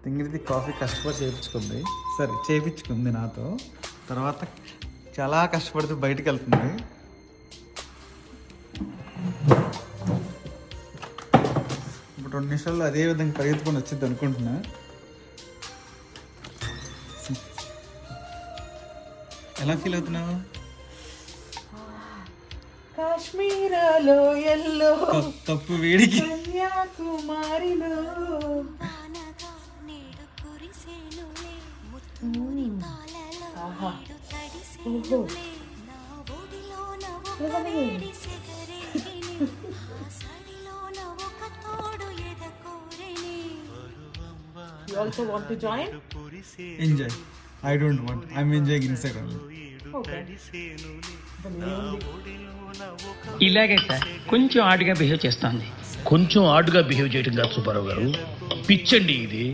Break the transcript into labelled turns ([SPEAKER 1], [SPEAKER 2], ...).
[SPEAKER 1] తింగిరిది coffee కష్టపడి చేయించుకుంది నాతో. తర్వాత చాలా కష్టపడుతూ బయటికి వెళ్తుంది. ఇప్పుడు 2 నిమిషాల్లో అదే విధంగా పరిగెత్తుకొని వచ్చింది అనుకుంటున్నా. ఎలా ఫీల్ అవుతున్నావు?
[SPEAKER 2] కాశ్మీరాలో ఎల్లో
[SPEAKER 1] తప్పు వేడికి
[SPEAKER 2] కన్యాకుమారిలో You also want to join?
[SPEAKER 1] Enjoy. I don't want. I'm enjoying inside only.
[SPEAKER 2] Okay.
[SPEAKER 3] ఇలాగే సార్ కొంచెం ఆడుగా బిహేవ్ చేస్తుంది.
[SPEAKER 4] కొంచెం ఆడుగా బిహేవ్ చేయడం కాదు సుబ్బారావు గారు, పిచ్చండి ఇది.